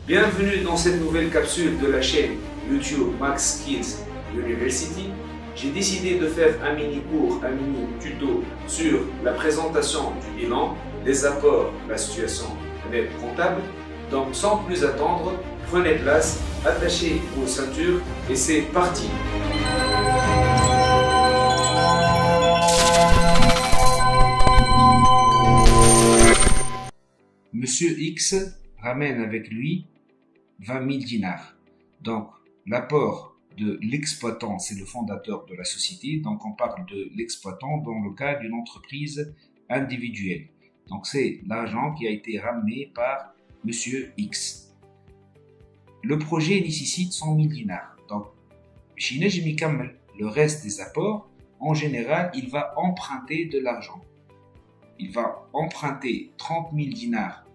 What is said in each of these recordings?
Bienvenue dans cette nouvelle capsule de la chaîne YouTube Max Kids University. J'ai décidé de faire un mini cours, un mini tuto sur la présentation du bilan, les apports, la situation nette comptable. Donc sans plus attendre, prenez place, attachez vos ceintures et c'est parti. Monsieur X ramène avec lui 20 000 dinars. Donc, l'apport de l'exploitant, c'est le fondateur de la société. Donc, on parle de l'exploitant dans le cas d'une entreprise individuelle. Donc, c'est l'argent qui a été ramené par Monsieur X. Le projet nécessite 100 000 dinars. Donc, le reste des apports, en général, il va emprunter de l'argent. Il va emprunter 30 000 dinars.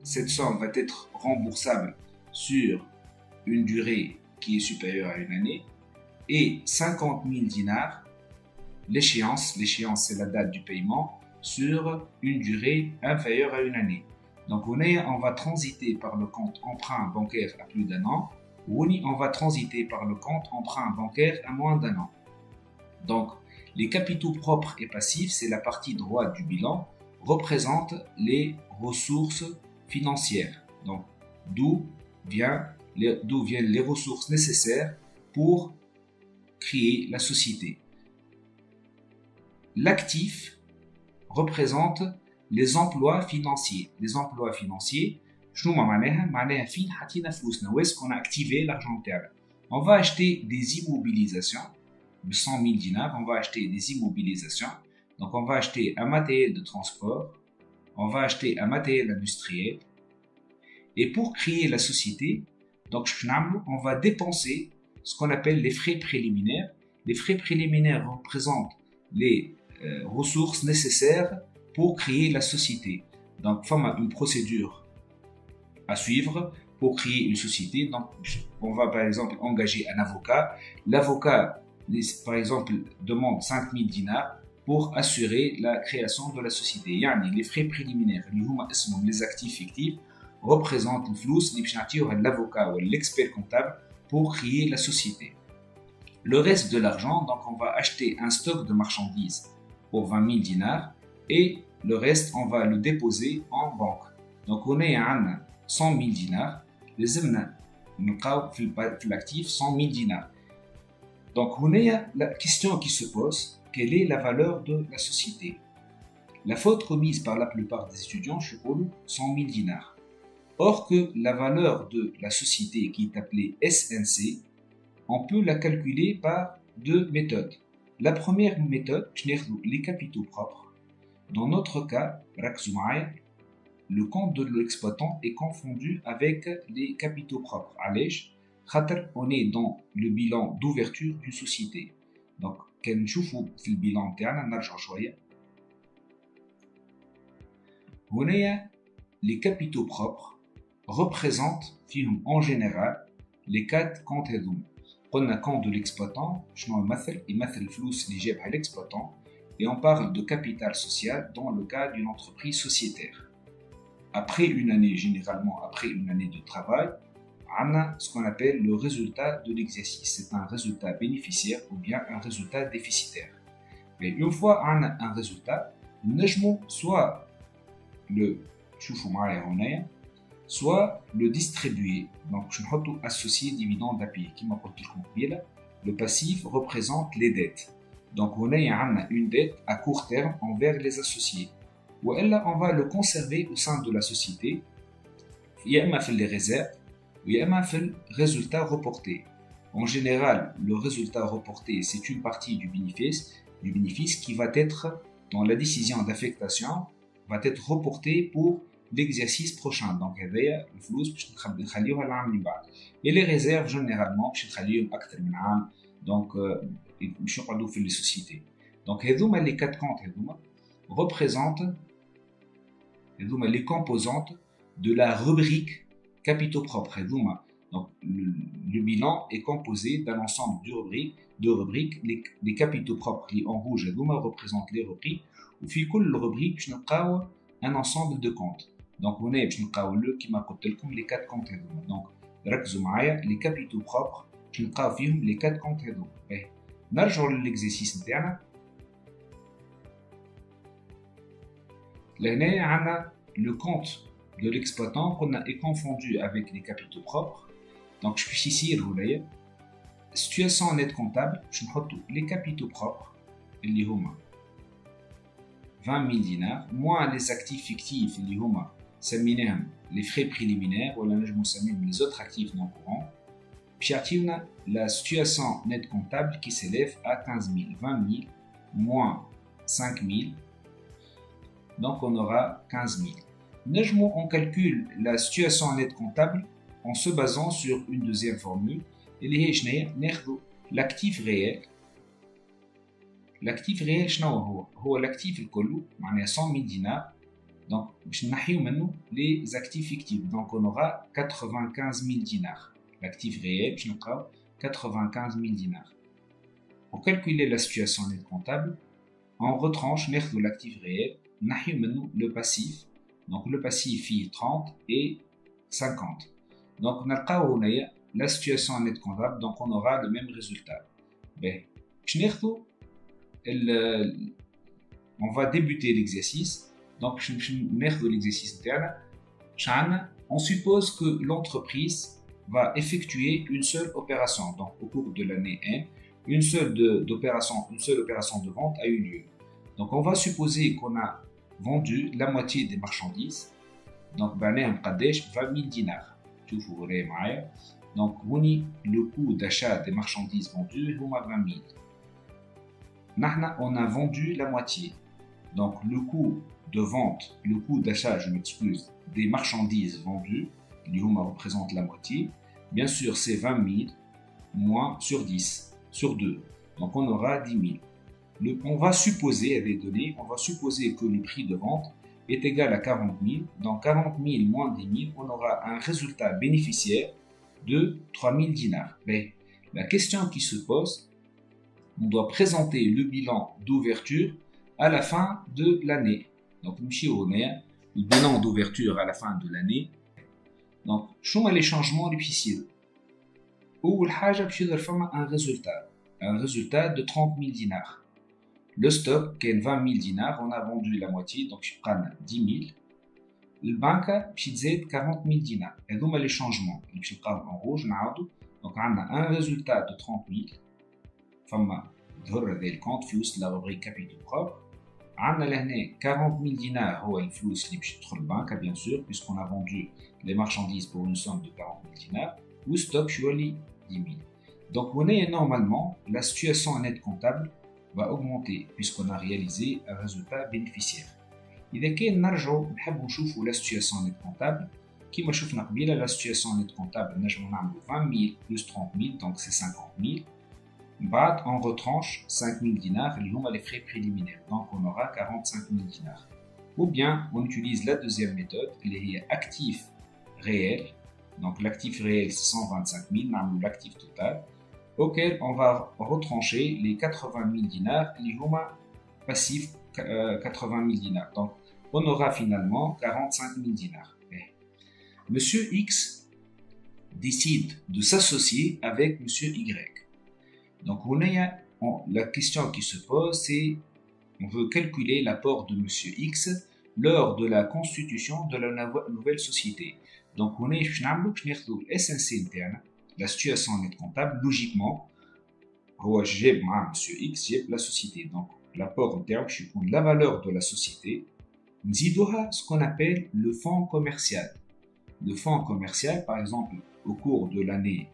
Cette somme va être remboursable sur une durée qui est supérieure à une année et 50 000 dinars, l'échéance c'est la date du paiement, sur une durée inférieure à une année. Donc on va transiter par le compte emprunt bancaire à plus d'un an, ou on va transiter par le compte emprunt bancaire à moins d'un an. Donc les capitaux propres et passifs, c'est la partie droite du bilan, représentent les ressources financières. Donc, d'où viennent les ressources nécessaires pour créer la société. L'actif représente les emplois financiers. Les emplois financiers, où est-ce qu'on a activé l'argent terre. On va acheter des immobilisations de 100 000 dinars, on va acheter des immobilisations. Donc, on va acheter un matériel de transport, on va acheter un matériel industriel. Et pour créer la société, donc, on va dépenser ce qu'on appelle les frais préliminaires. Les frais préliminaires représentent les ressources nécessaires pour créer la société. Donc, il y a une procédure à suivre pour créer une société. Donc, on va par exemple engager un avocat. L'avocat, par exemple, demande 5 000 dinars pour assurer la création de la société. Les frais préliminaires, les actifs fictifs, représentent le flou l'avocat ou l'expert comptable pour créer la société. Le reste de l'argent, donc on va acheter un stock de marchandises pour 20 000 dinars et le reste, on va le déposer en banque. Donc on est à 100 000 dinars, les l'actif 100 000 dinars. Donc on est à la question qui se pose, quelle est la valeur de la société? La faute remise par la plupart des étudiants, je trouve, 100 000 dinars. Or que la valeur de la société qui est appelée SNC, on peut la calculer par deux méthodes. La première méthode, les capitaux propres. Dans notre cas, le compte de l'exploitant est confondu avec les capitaux propres. On est dans le bilan d'ouverture d'une société. Donc, كنشوفوا في البيلان تاعنا نرجعوا شويه. هنايا les capitaux propres représentent en général les quatre comptes هذوما. قلنا compte de l'exploitant شنو يمثل الفلوس اللي جابها l'exploitant et on parle de capital social dans le cas d'une entreprise sociétaire. Après une année, généralement après une année de travail, on a ce qu'on appelle le résultat de l'exercice. C'est un résultat bénéficiaire ou bien un résultat déficitaire. Mais une fois on a un résultat, nous soit le distribuer. Donc, je vais associer dividende d'appui. Le passif représente les dettes. Donc, on a une dette à court terme envers les associés. Ou là, on va le conserver au sein de la société. Il y a les réserves. Il y a le résultat reporté. En général, le résultat reporté, c'est une partie du bénéfice qui va être, dans la décision d'affectation, va être reporté pour l'exercice prochain. Donc, et les réserves, généralement, donc, les sociétés. Donc, les quatre comptes représentent les composantes de la rubrique capitaux propres. Donc, le bilan est composé d'un ensemble de rubriques. Les capitaux propres en rouge représentent les rubriques. Ou chaque rubrique, un ensemble de comptes. Donc on est باش نلقاو le كيما قلت لكم les 4 comptes هذوما. Donc ركزوا معايا les capitaux propres باش نلقاو فيهم les 4 comptes هذوما. باهي نرجعوا للإكزيرسيس نتاعنا. لهنا عندنا le compte de l'exploitant qu'on est confondu avec les capitaux propres. Donc je vais ici le situation nette comptable, je vais les capitaux propres, اللي هما 20 000 dinars, moins les actifs fictifs, اللي هما سميناهم les frais préliminaires, ولا نجمو نسميهم les autres actifs non courants. Puis يعطيونا la situation nette comptable qui s'élève à 15 000, 20 000 moins 5 000. Donc on aura 15 000. Nejmo, on calcule la situation nette comptable en se basant sur une deuxième formule. L'actif réel. L'actif réel, c'est l'actif الكل, معناها 100 000 dinars. Donc, باش نحيو منه les actifs fictifs. Donc, on aura 95 000 dinars. L'actif réel, باش نلقاو 95 000 dinars. Pour calculer la situation nette comptable, on retranche l'actif réel, نحيو منه le passif. Donc le passif est 30 et 50. Donc on a la situation nette comptable, donc on aura le même résultat. On va débuter l'exercice. Donc l'exercice interne. On suppose que l'entreprise va effectuer une seule opération. Donc au cours de l'année 1, une seule opération de vente a eu lieu. Donc on va supposer qu'on a vendu la moitié des marchandises. Donc, on a 20 000 dinars. Donc, le coût d'achat des marchandises vendues est 20 000. On a vendu la moitié. Donc, le coût de vente, le coût d'achat, je m'excuse, des marchandises vendues, qui représente la moitié. Bien sûr, c'est 20 000 moins sur 10, sur 2. Donc, on aura 10 000. On va supposer, avec les données, on va supposer que le prix de vente est égal à 40 000. Donc 40 000 moins 10 000, on aura un résultat bénéficiaire de 3 000 dinars. Mais la question qui se pose, on doit présenter le bilan d'ouverture à la fin de l'année. Donc le bilan d'ouverture à la fin de l'année. Donc, quels sont les changements difficiles? Ou un résultat de 30 000 dinars. Le stock, qui est 20 000 dinars, on a vendu la moitié, donc je prends 10 000. Le banque, c'est 40 000 dinars. Et donc, les changements, je prends en rouge, donc on a un résultat de 30 000. Enfin, le compte fuse la rubrique capitaux propres. On a 40 000 dinars, c'est le flux qui est dans le banque, bien sûr, puisqu'on a vendu les marchandises pour une somme de 40 000 dinars. Ou stock, je suis 10 000. Donc, on est normalement, la situation nette comptable va augmenter puisqu'on a réalisé un résultat bénéficiaire. إذا كان نرجعوا نحبوا نشوفوا la situation nette comptable كيما شفنا قبيله la situation nette comptable نجموا نعملوا 20 000 plus 30 000 donc c'est 50 000. بعد on retranche 5 000 dinars اللي هما les frais préliminaires donc on aura 45 000 dinars. Ou bien on utilise la deuxième méthode qui est actif réel. Donc l'actif réel c'est 125 000 نعملوا l'actif total auquel on va retrancher les 80 000 dinars, les passifs 80 000 dinars. Donc, on aura finalement 45 000 dinars. Monsieur X décide de s'associer avec Monsieur Y. Donc, la question qui se pose, c'est on veut calculer l'apport de Monsieur X lors de la constitution de la nouvelle société. Donc, on est SNC interne. La situation nette comptable, logiquement, j'ai Monsieur X, j'ai la société. Donc, l'apport interne, je prends la valeur de la société. Ce qu'on appelle le fonds commercial. Le fonds commercial, par exemple, au cours de l'année,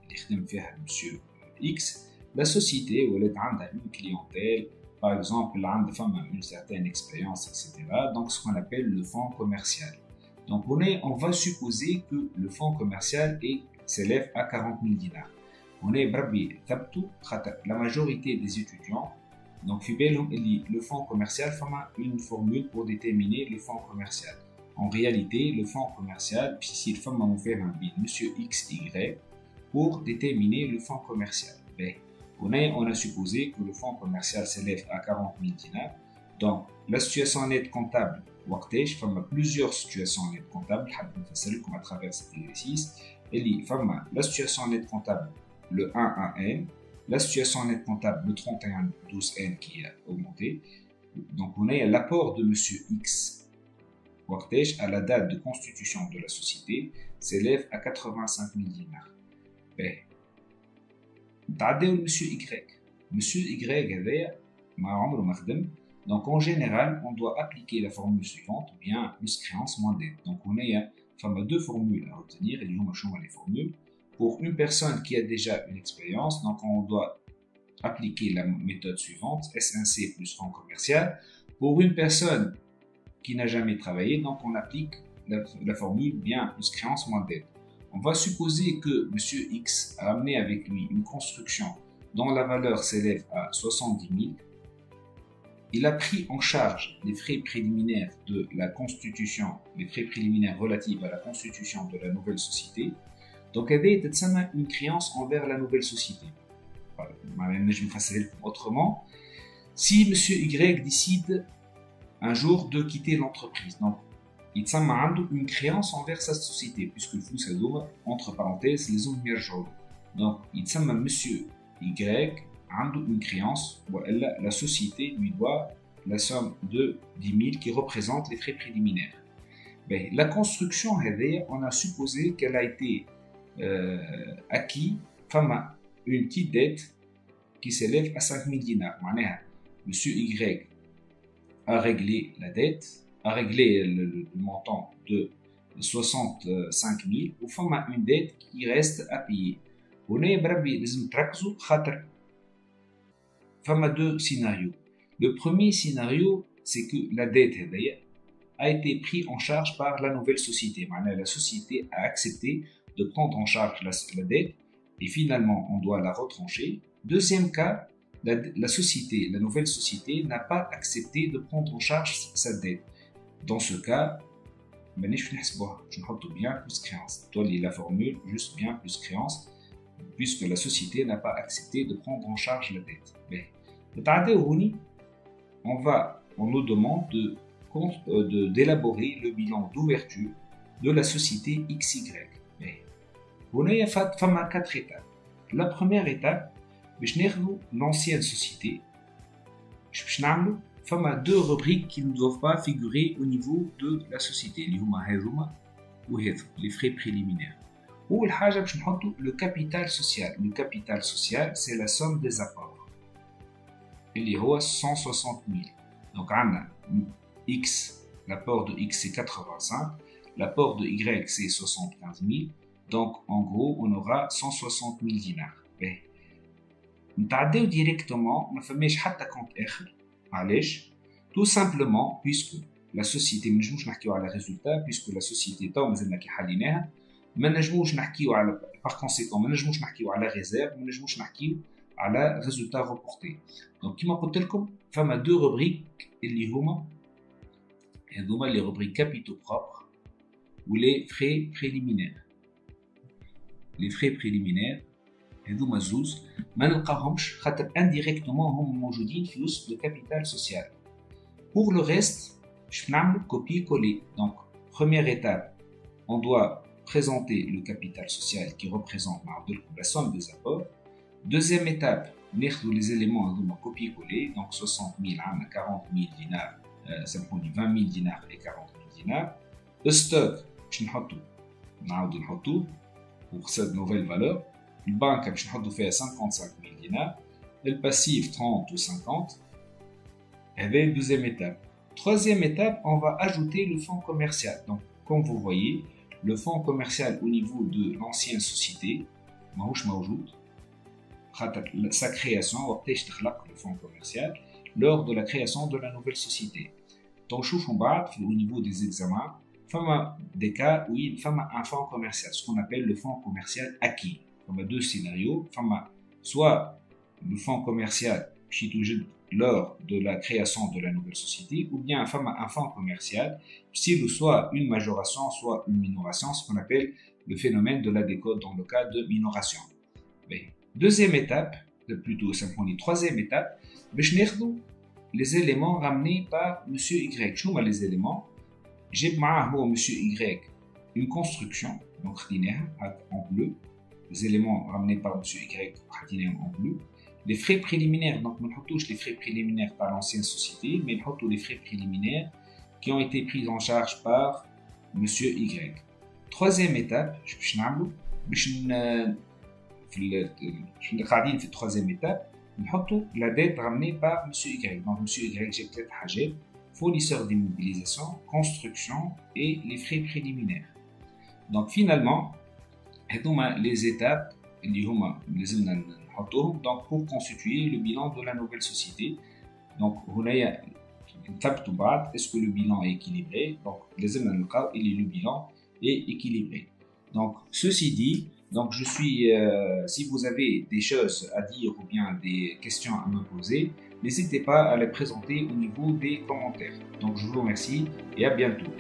Monsieur X, la société, elle a une clientèle, par exemple, elle a une certaine expérience, etc. Donc, ce qu'on appelle le fonds commercial. Donc, on va supposer que le fonds commercial s'élève à 40 000 dinars. On est la majorité des étudiants, donc le fonds commercial fait une formule pour déterminer le fonds commercial. En réalité, le fonds commercial, si il faut faire un bid, Monsieur XY, pour déterminer le fonds commercial. On a supposé que le fonds commercial s'élève à 40 000 dinars. Donc, la situation nette comptable وقتاش فما plusieurs situations net comptable حاب نفسرلكم à travers cet exercice اللي فما la situation net comptable le 1 la situation net comptable le 31/12 qui a augmenté. Donc on a l'apport de monsieur X وقتاش à la date de constitution de la société s'élève à 85 000 dinars. نتعداو monsieur Y. Monsieur Y هذايا ما عمره ما خدم. Donc en général, on doit appliquer la formule suivante, ou bien plus créance moins dette. Donc on a deux formules à retenir, et nous allons les formules. Pour une personne qui a déjà une expérience, donc on doit appliquer la méthode suivante, SNC plus fonds commercial. Pour une personne qui n'a jamais travaillé, donc on applique la formule bien plus créance moins dette. On va supposer que M. X a amené avec lui une construction dont la valeur s'élève à 70 000. Il a pris en charge les frais préliminaires de la constitution, les frais préliminaires relatifs à la constitution de la nouvelle société. Donc, il y a une créance envers la nouvelle société. Je vais faire autrement. Si M. Y décide un jour de quitter l'entreprise, donc il y a une créance envers sa société, puisque le flux s'adoube, entre parenthèses, les hommes mirjol. Donc, il y a M. Y une créance, la société lui doit la somme de 10 000 qui représente les frais préliminaires. La construction, on a supposé qu'elle a été acquise une petite dette qui s'élève à 5 000 dinars. M. Y a réglé la dette, a réglé le montant de 65 000 ou une dette qui reste à payer. On est deux scénarios. Le premier scénario, c'est que la dette a été prise en charge par la nouvelle société. La société a accepté de prendre en charge la dette et finalement on doit la retrancher. Deuxième cas, la nouvelle société n'a pas accepté de prendre en charge sa dette. Dans ce cas, je note bien plus créance. La formule juste bien plus créance puisque la société n'a pas accepté de prendre en charge la dette. On nous demande d'élaborer le bilan d'ouverture de la société XY. Il y a 4 étapes. La première étape, l'ancienne société. Il y a 2 rubriques qui ne doivent pas figurer au niveau de la société. Les frais préliminaires. Le capital social. Le capital social, c'est la somme des apports. Il y a 160 000. Donc, on a X, l'apport de X c'est 85, l'apport de Y c'est 75 000. Donc, en gros, on aura 160 000 dinars. Nous allons directement, on ne fait pas de compte R. Tout simplement, puisque la société, nous ne pouvons pas le résultat, puisque la société, par conséquent, nous ne pouvons pas la réserve, nous ne pouvons pas على résultat reporté. Donc كما قلت لكم فما 2 rubriques اللي هما les rubriques capitaux propres ou les frais préliminaires. Les frais préliminaires هذوما زوز ما نلقاهمش خاطر indirectement هم موجودين في وسط le capital social. Pour le reste, je vais faire copier-coller. Donc première étape, on doit présenter le capital social qui représente la somme des apports. Deuxième étape, nous les éléments à copier-coller, donc 60 000, 40 000 dinars, ça prend 20 000 dinars et 40 000 dinars. Le stock, je vais le pour cette nouvelle valeur. Le banque, je vais faire 55 000 dinars. Le passif, 30 ou 50. Et deuxième étape. Troisième étape, on va ajouter le fonds commercial. Donc, comme vous voyez, le fonds commercial au niveau de l'ancienne société, sa création, le fonds commercial, lors de la création de la nouvelle société. Donc, au niveau des examens, il y a des cas où il y a un fonds commercial, ce qu'on appelle le fonds commercial acquis. Il y a 2 scénarios. Soit le fonds commercial lors de la création de la nouvelle société, ou bien un fonds commercial, soit une majoration, soit une minoration, ce qu'on appelle le phénomène de la décote dans le cas de minoration. Deuxième étape, plutôt simplement troisième étape, les éléments ramenés par M. Y. Les éléments, j'ai معاه monsieur Y une construction, donc en bleu, les éléments ramenés par monsieur Y en bleu. Les frais préliminaires, donc nous touche les frais préliminaires par l'ancienne société, mais nous les frais préliminaires qui ont été pris en charge par monsieur Y. Troisième étape, je vais في التروisième étape, نحطوا la dette ramenée par monsieur Y. Donc monsieur Y j'ai peut-être حاجات fournisseur d'immobilisation, construction et les frais préliminaires. Donc finalement, les étapes donc pour constituer le bilan de la nouvelle société. Donc est-ce que le bilan est équilibré? Donc le bilan est équilibré. Donc ceci dit, donc je suis si vous avez des choses à dire ou bien des questions à me poser, n'hésitez pas à les présenter au niveau des commentaires. Donc je vous remercie et à bientôt.